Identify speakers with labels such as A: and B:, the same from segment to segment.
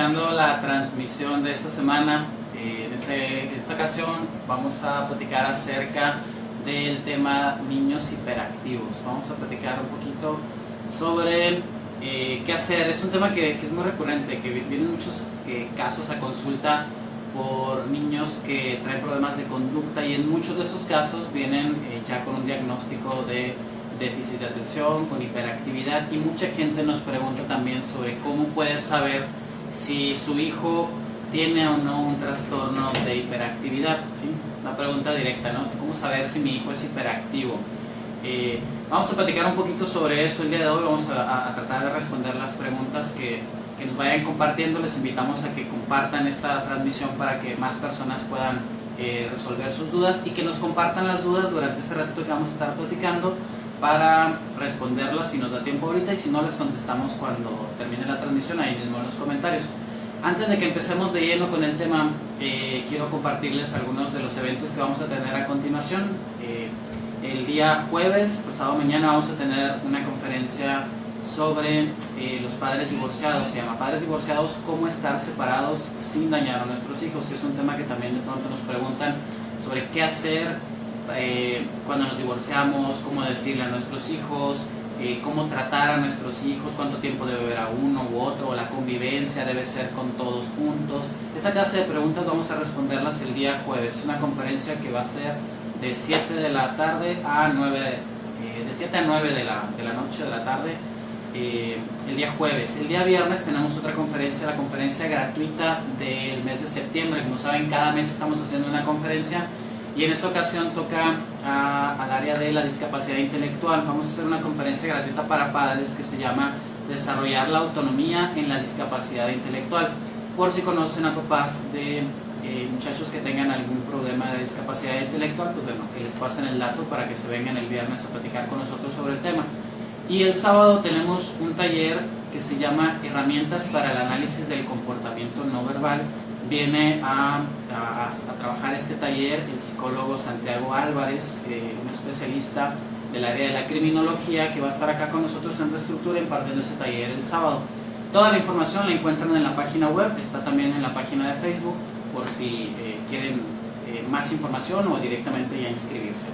A: iniciando la transmisión de esta semana. En esta ocasión vamos a platicar acerca del tema niños hiperactivos. Vamos a platicar un poquito sobre qué hacer. Es un tema que es muy recurrente, que vienen muchos casos a consulta por niños que traen problemas de conducta, y en muchos de esos casos vienen ya con un diagnóstico de déficit de atención, con hiperactividad, y mucha gente nos pregunta también sobre cómo puede saber si su hijo tiene o no un trastorno de hiperactividad, ¿sí? Una pregunta directa, ¿no? ¿Cómo saber si mi hijo es hiperactivo? Vamos a platicar un poquito sobre eso el día de hoy. Vamos a tratar de responder las preguntas que nos vayan compartiendo. Les invitamos a que compartan esta transmisión para que más personas puedan resolver sus dudas, y que nos compartan las dudas durante este ratito que vamos a estar platicando para responderlas si nos da tiempo ahorita, y si no, les contestamos cuando termine la transmisión ahí mismo en los comentarios. Antes de que empecemos de lleno con el tema, quiero compartirles algunos de los eventos que vamos a tener a continuación. El día jueves, pasado mañana, vamos a tener una conferencia sobre los padres divorciados. Se llama Padres Divorciados, cómo estar separados sin dañar a nuestros hijos, que es un tema que también de pronto nos preguntan sobre qué hacer cuando nos divorciamos, cómo decirle a nuestros hijos, cómo tratar a nuestros hijos, cuánto tiempo debe haber a uno u otro, o la convivencia debe ser con todos juntos. Esa clase de preguntas vamos a responderlas el día jueves. Es una conferencia que va a ser de 7 de la tarde a 9, de 7 a 9 de la noche, de la tarde, el día jueves. El día viernes tenemos otra conferencia, la conferencia gratuita del mes de septiembre. Como saben, cada mes estamos haciendo una conferencia, y en esta ocasión toca al área de la discapacidad intelectual. Vamos a hacer una conferencia gratuita para padres que se llama Desarrollar la autonomía en la discapacidad intelectual. Por si conocen a papás de muchachos que tengan algún problema de discapacidad intelectual, pues bueno, que les pasen el dato para que se vengan el viernes a platicar con nosotros sobre el tema. Y el sábado tenemos un taller que se llama Herramientas para el análisis del comportamiento no verbal. Viene a trabajar este taller el psicólogo Santiago Álvarez, un especialista del área de la criminología, que va a estar acá con nosotros en Reestructura impartiendo ese taller el sábado. Toda la información la encuentran en la página web, está también en la página de Facebook, por si quieren más información o directamente ya inscribirse.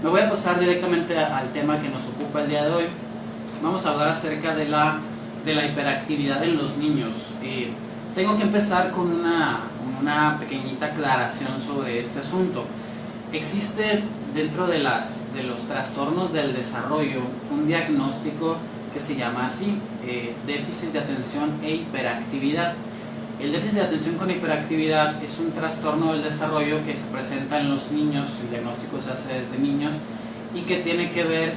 A: Me voy a pasar directamente al tema que nos ocupa el día de hoy. Vamos a hablar acerca de la hiperactividad en los niños. Tengo que empezar con una pequeñita aclaración sobre este asunto. Existe dentro de los trastornos del desarrollo un diagnóstico que se llama así, déficit de atención e hiperactividad. El déficit de atención con hiperactividad es un trastorno del desarrollo que se presenta en los niños. El diagnóstico se hace desde niños y que tiene que ver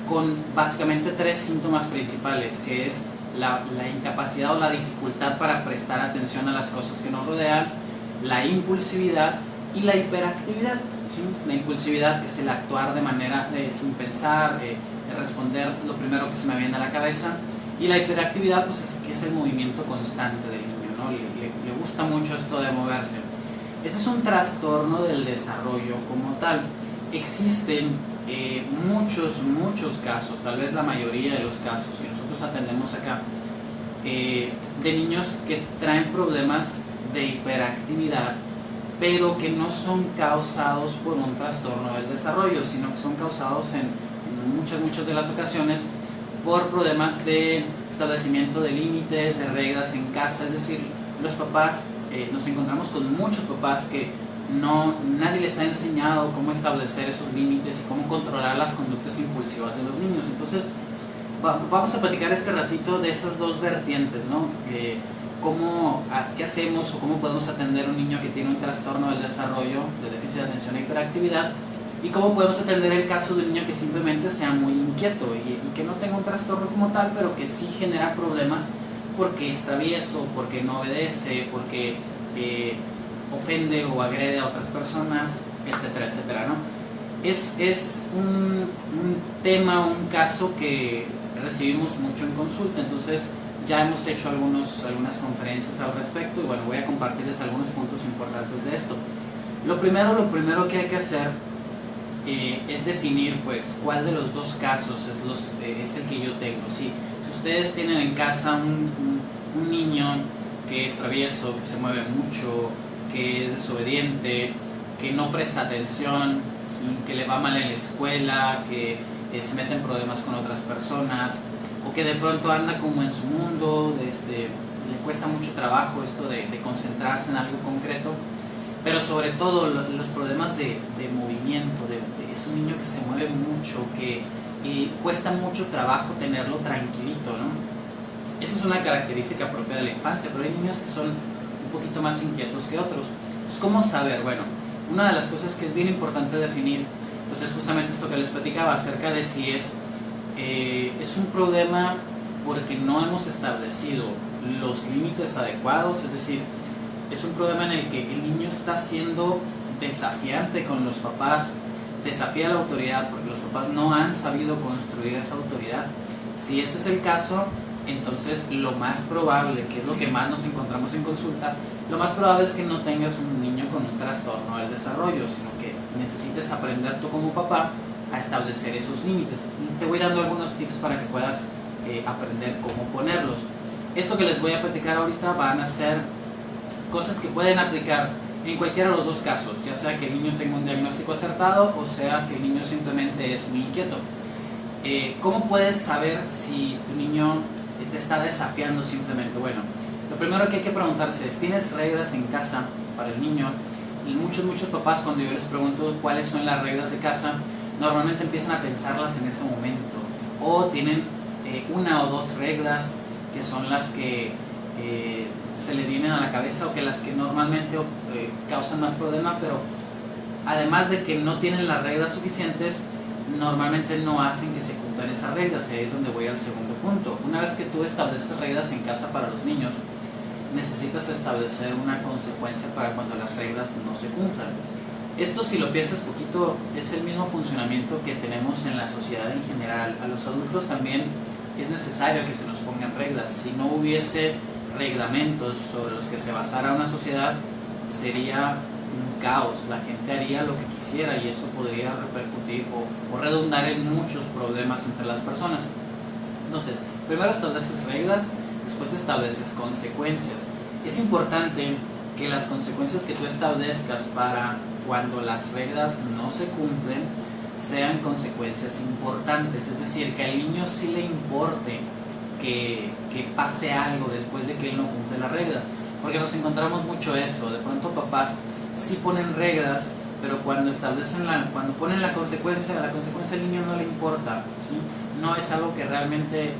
A: con básicamente tres síntomas principales, que es la incapacidad o la dificultad para prestar atención a las cosas que nos rodean, la impulsividad y la hiperactividad. ¿Sí? La impulsividad, que es el actuar de manera sin pensar, de responder lo primero que se me viene a la cabeza, y la hiperactividad, pues que es el movimiento constante del niño, ¿no? Le gusta mucho esto de moverse. Este es un trastorno del desarrollo como tal. Existen muchos casos, tal vez la mayoría de los casos que nosotros atendemos acá, de niños que traen problemas de hiperactividad, pero que no son causados por un trastorno del desarrollo, sino que son causados en muchas de las ocasiones por problemas de establecimiento de límites, de reglas en casa. Es decir, los papás, nos encontramos con muchos papás que nadie les ha enseñado cómo establecer esos límites y cómo controlar las conductas impulsivas de los niños. Entonces, vamos a platicar este ratito de esas dos vertientes, ¿no? ¿Qué hacemos o cómo podemos atender a un niño que tiene un trastorno del desarrollo, de déficit de atención e hiperactividad, y cómo podemos atender el caso de un niño que simplemente sea muy inquieto y que no tenga un trastorno como tal, pero que sí genera problemas porque es travieso, porque no obedece, porque ofende o agrede a otras personas, etcétera, etcétera, ¿no? Es un tema, un caso que recibimos mucho en consulta. Entonces ya hemos hecho algunas conferencias al respecto, y bueno, voy a compartirles algunos puntos importantes de esto. Lo primero que hay que hacer es definir, pues, cuál de los dos casos es el que yo tengo. Si ustedes tienen en casa un niño que es travieso, que se mueve mucho, que es desobediente, que no presta atención, ¿sí? Que le va mal en la escuela, que se mete en problemas con otras personas, o que de pronto anda como en su mundo, le cuesta mucho trabajo esto de concentrarse en algo concreto, pero sobre todo los problemas de movimiento, es un niño que se mueve mucho, que cuesta mucho trabajo tenerlo tranquilito, ¿no? Esa es una característica propia de la infancia, pero hay niños que son un poquito más inquietos que otros. Entonces, ¿cómo saber? Bueno, una de las cosas que es bien importante definir, pues es justamente esto que les platicaba acerca de si es un problema porque no hemos establecido los límites adecuados, es decir, es un problema en el que el niño está siendo desafiante con los papás, desafía la autoridad porque los papás no han sabido construir esa autoridad. Si ese es el caso, entonces lo más probable, que es lo que más nos encontramos en consulta, lo más probable es que no tengas un niño con un trastorno del desarrollo, sino que necesites aprender tú como papá a establecer esos límites. Y te voy dando algunos tips para que puedas aprender cómo ponerlos. Esto que les voy a platicar ahorita van a ser cosas que pueden aplicar en cualquiera de los dos casos, ya sea que el niño tenga un diagnóstico acertado o sea que el niño simplemente es muy inquieto. ¿Cómo puedes saber si tu niño te está desafiando simplemente? Bueno, lo primero que hay que preguntarse es, ¿tienes reglas en casa para el niño? Y muchos papás, cuando yo les pregunto cuáles son las reglas de casa, normalmente empiezan a pensarlas en ese momento, o tienen una o dos reglas que son las que se le vienen a la cabeza, o que las que normalmente causan más problema, pero además de que no tienen las reglas suficientes, normalmente no hacen que se cumplan esas reglas. Y ahí es donde voy al segundo punto. Una vez que tú estableces reglas en casa para los niños, necesitas establecer una consecuencia para cuando las reglas no se cumplan. Esto, si lo piensas poquito, es el mismo funcionamiento que tenemos en la sociedad en general. A los adultos también es necesario que se nos pongan reglas. Si no hubiese reglamentos sobre los que se basara una sociedad, sería un caos. La gente haría lo que quisiera y eso podría repercutir o redundar en muchos problemas entre las personas. Entonces, primero estableces reglas, después estableces consecuencias. Es importante que las consecuencias que tú establezcas para cuando las reglas no se cumplen sean consecuencias importantes, es decir, que al niño sí le importe que pase algo después de que él no cumple la regla, porque nos encontramos mucho eso. De pronto papás sí ponen reglas, pero cuando ponen la consecuencia al niño no le importa, ¿sí? No es algo que realmente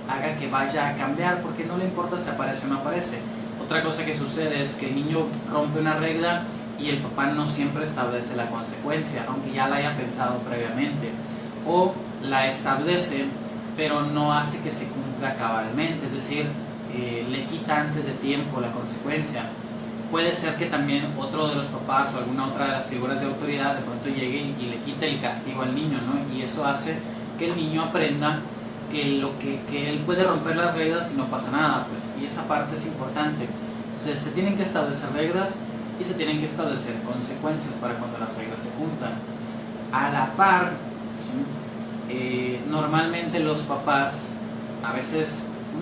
A: haga que vaya a cambiar, porque no le importa si aparece o no aparece. Otra cosa que sucede es que el niño rompe una regla y el papá no siempre establece la consecuencia, aunque ya la haya pensado previamente, o la establece pero no hace que se cumpla cabalmente, es decir, le quita antes de tiempo la consecuencia. Puede ser que también otro de los papás o alguna otra de las figuras de autoridad de pronto llegue y le quite el castigo al niño, ¿no? Y eso hace que el niño aprenda que él puede romper las reglas y no pasa nada, pues, y esa parte es importante. Entonces se tienen que establecer reglas y se tienen que establecer consecuencias para cuando las reglas se cumplan. A la par, ¿sí? Normalmente los papás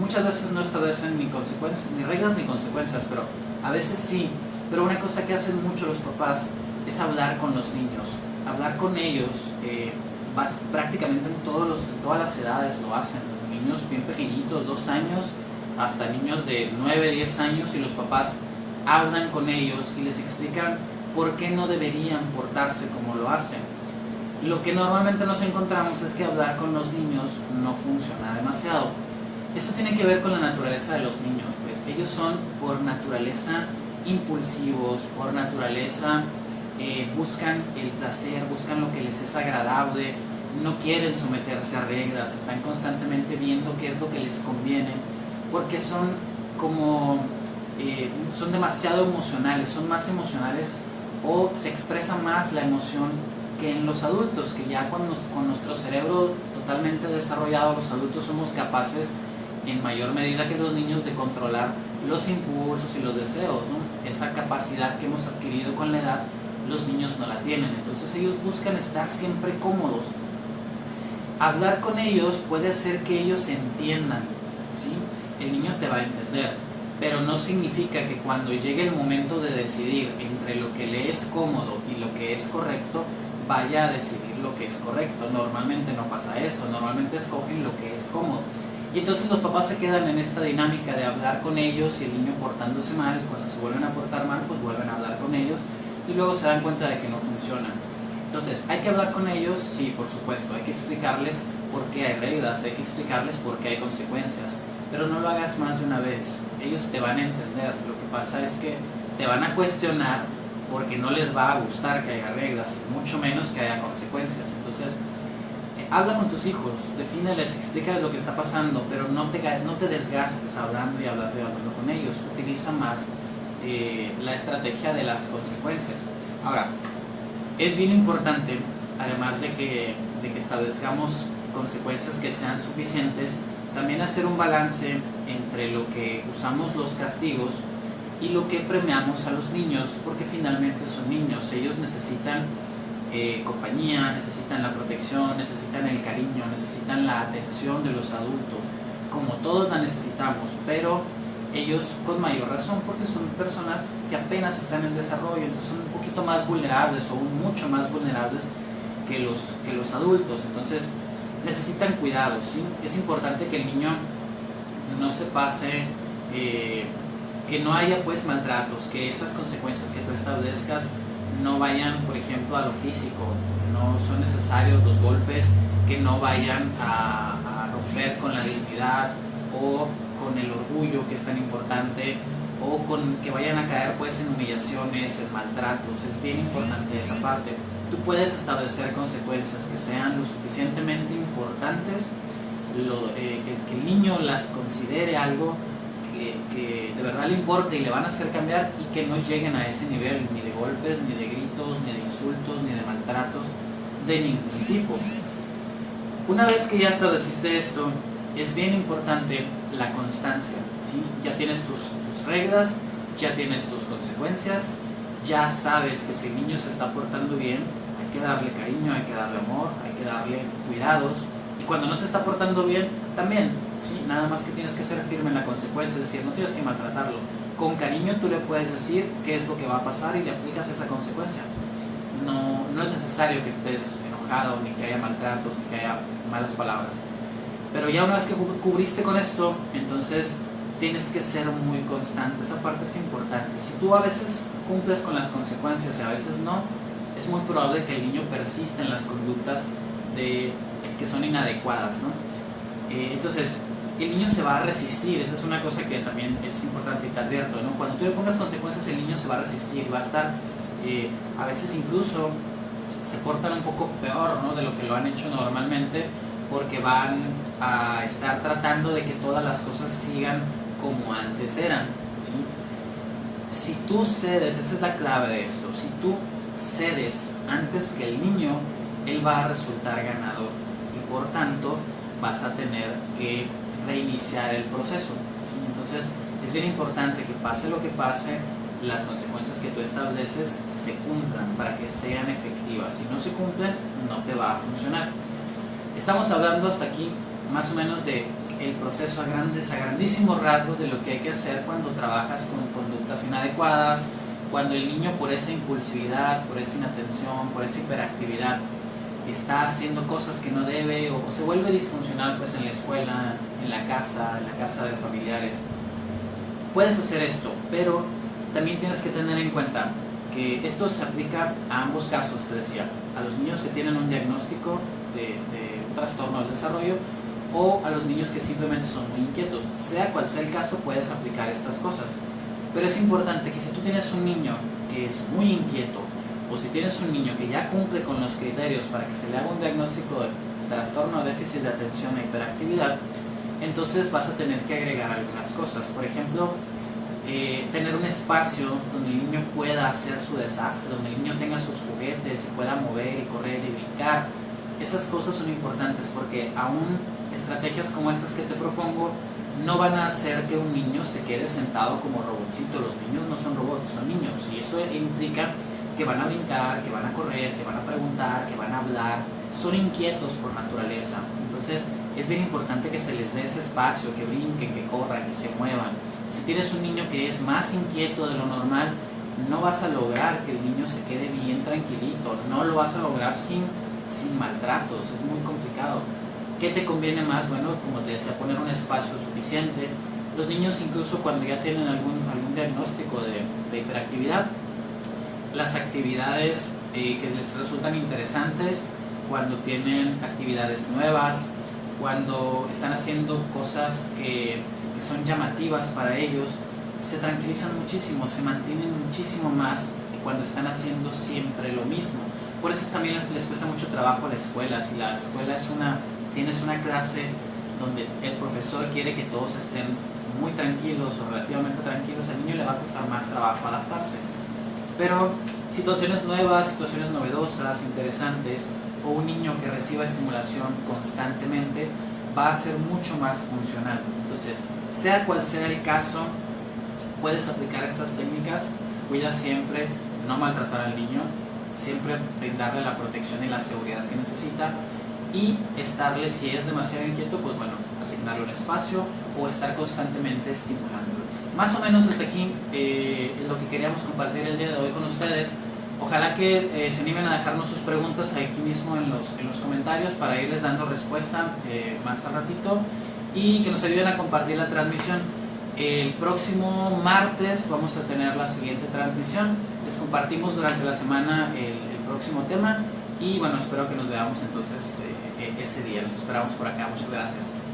A: muchas veces no establecen ni consecuencias, ni reglas ni consecuencias, pero a veces sí. Pero una cosa que hacen mucho los papás es hablar con los niños, hablar con ellos. Prácticamente en todas las edades lo hacen, desde niños bien pequeñitos, 2 años, hasta niños de 9, 10 años, y los papás hablan con ellos y les explican por qué no deberían portarse como lo hacen. Lo que normalmente nos encontramos es que hablar con los niños no funciona demasiado. Esto tiene que ver con la naturaleza de los niños, pues ellos son por naturaleza impulsivos, por naturaleza buscan el placer, buscan lo que les es agradable, no quieren someterse a reglas, están constantemente viendo qué es lo que les conviene, porque son demasiado emocionales, son más emocionales, o se expresa más la emoción que en los adultos, que ya con nuestro cerebro totalmente desarrollado, los adultos somos capaces en mayor medida que los niños de controlar los impulsos y los deseos, ¿no? Esa capacidad que hemos adquirido con la edad, los niños no la tienen. Entonces ellos buscan estar siempre cómodos. Hablar con ellos puede hacer que ellos entiendan, ¿sí? el niño te va a entender, pero no significa que cuando llegue el momento de decidir entre lo que le es cómodo y lo que es correcto, vaya a decidir lo que es correcto. Normalmente no pasa eso, normalmente escogen lo que es cómodo. Y entonces los papás se quedan en esta dinámica de hablar con ellos y el niño portándose mal, y cuando se vuelven a portar mal, pues vuelven a hablar con ellos y luego se dan cuenta de que no funciona. Entonces, ¿hay que hablar con ellos? Sí, por supuesto, hay que explicarles por qué hay reglas, hay que explicarles por qué hay consecuencias, pero no lo hagas más de una vez, ellos te van a entender. Lo que pasa es que te van a cuestionar porque no les va a gustar que haya reglas, y mucho menos que haya consecuencias. Entonces, habla con tus hijos, defíneles, explícales lo que está pasando, pero no te desgastes hablando y hablando y hablando con ellos. Utiliza más la estrategia de las consecuencias. Ahora, es bien importante, además de que establezcamos consecuencias que sean suficientes, también hacer un balance entre lo que usamos los castigos y lo que premiamos a los niños, porque finalmente son niños, ellos necesitan compañía, necesitan la protección, necesitan el cariño, necesitan la atención de los adultos, como todos la necesitamos, pero ellos con mayor razón, porque son personas que apenas están en desarrollo, entonces son un poquito más vulnerables o mucho más vulnerables que los adultos. Entonces necesitan cuidados, ¿sí? Es importante que el niño no se pase, que no haya pues maltratos, que esas consecuencias que tú establezcas no vayan, por ejemplo, a lo físico, no son necesarios los golpes que no vayan a romper con la dignidad o con el orgullo, que es tan importante, o con que vayan a caer pues en humillaciones, en maltratos. Es bien importante esa parte. Tú puedes establecer consecuencias que sean lo suficientemente importantes, que el niño las considere algo que de verdad le importe y le van a hacer cambiar, y que no lleguen a ese nivel ni de golpes, ni de gritos, ni de insultos, ni de maltratos de ningún tipo. Una vez que ya estableciste esto, es bien importante la constancia, ¿sí? Ya tienes tus reglas, ya tienes tus consecuencias, ya sabes que si el niño se está portando bien, hay que darle cariño, hay que darle amor, hay que darle cuidados, y cuando no se está portando bien, también, ¿sí? Nada más que tienes que ser firme en la consecuencia, es decir, no tienes que maltratarlo. Con cariño tú le puedes decir qué es lo que va a pasar y le aplicas esa consecuencia. No es necesario que estés enojado, ni que haya maltratos, ni que haya malas palabras. Pero ya una vez que cubriste con esto, entonces tienes que ser muy constante. Esa parte es importante. Si tú a veces cumples con las consecuencias y a veces no, es muy probable que el niño persista en las conductas que son inadecuadas, ¿no? Entonces, el niño se va a resistir. Esa es una cosa que también es importante y te advierto, ¿no? Cuando tú le pongas consecuencias, el niño se va a resistir y va a estar, a veces incluso se portan un poco peor, ¿no?, de lo que lo han hecho normalmente, porque van a estar tratando de que todas las cosas sigan como antes eran, ¿sí? Si tú cedes, esta es la clave de esto, si tú cedes antes que el niño, él va a resultar ganador y por tanto vas a tener que reiniciar el proceso, ¿sí? Entonces es bien importante que pase lo que pase, las consecuencias que tú estableces se cumplan para que sean efectivas. Si no se cumplen, no te va a funcionar. Estamos hablando hasta aquí más o menos de el proceso a grandísimos rasgos de lo que hay que hacer cuando trabajas con conductas inadecuadas, cuando el niño por esa impulsividad, por esa inatención, por esa hiperactividad está haciendo cosas que no debe o se vuelve disfuncional pues en la escuela, en la casa de familiares. Puedes hacer esto, pero también tienes que tener en cuenta que esto se aplica a ambos casos, te decía, a los niños que tienen un diagnóstico de trastorno del desarrollo o a los niños que simplemente son muy inquietos. Sea cual sea el caso, puedes aplicar estas cosas. Pero es importante que si tú tienes un niño que es muy inquieto o si tienes un niño que ya cumple con los criterios para que se le haga un diagnóstico de trastorno de déficit de atención e hiperactividad, entonces vas a tener que agregar algunas cosas. Por ejemplo, tener un espacio donde el niño pueda hacer su desastre, donde el niño tenga sus juguetes y pueda mover y correr y brincar. Esas cosas son importantes porque aún estrategias como estas que te propongo no van a hacer que un niño se quede sentado como robotcito. Los niños no son robots, son niños, y eso implica que van a brincar, que van a correr, que van a preguntar, que van a hablar. Son inquietos por naturaleza. Entonces es bien importante que se les dé ese espacio, que brinquen, que corran, que se muevan. Si tienes un niño que es más inquieto de lo normal, no vas a lograr que el niño se quede bien tranquilito, no lo vas a lograr sin maltratos, es muy complicado. ¿Qué te conviene más? Bueno, como te decía, poner un espacio suficiente. Los niños, incluso cuando ya tienen algún diagnóstico de hiperactividad, las actividades que les resultan interesantes, cuando tienen actividades nuevas, cuando están haciendo cosas que son llamativas para ellos, se tranquilizan muchísimo, se mantienen muchísimo más que cuando están haciendo siempre lo mismo. Por eso también les cuesta mucho trabajo a la escuela. Si la escuela tienes una clase donde el profesor quiere que todos estén muy tranquilos o relativamente tranquilos, al niño le va a costar más trabajo adaptarse. Pero situaciones nuevas, situaciones novedosas, interesantes, o un niño que reciba estimulación constantemente, va a ser mucho más funcional. Entonces, sea cual sea el caso, puedes aplicar estas técnicas. Cuida siempre, no maltratar al niño, siempre brindarle la protección y la seguridad que necesita, y estarle, si es demasiado inquieto, pues bueno, asignarle un espacio o estar constantemente estimulándolo. Más o menos hasta aquí lo que queríamos compartir el día de hoy con ustedes. Ojalá que se animen a dejarnos sus preguntas aquí mismo en los comentarios para irles dando respuesta más al ratito, y que nos ayuden a compartir la transmisión. El próximo martes vamos a tener la siguiente transmisión. Les compartimos durante la semana el próximo tema, y bueno, espero que nos veamos entonces ese día. Nos esperamos por acá. Muchas gracias.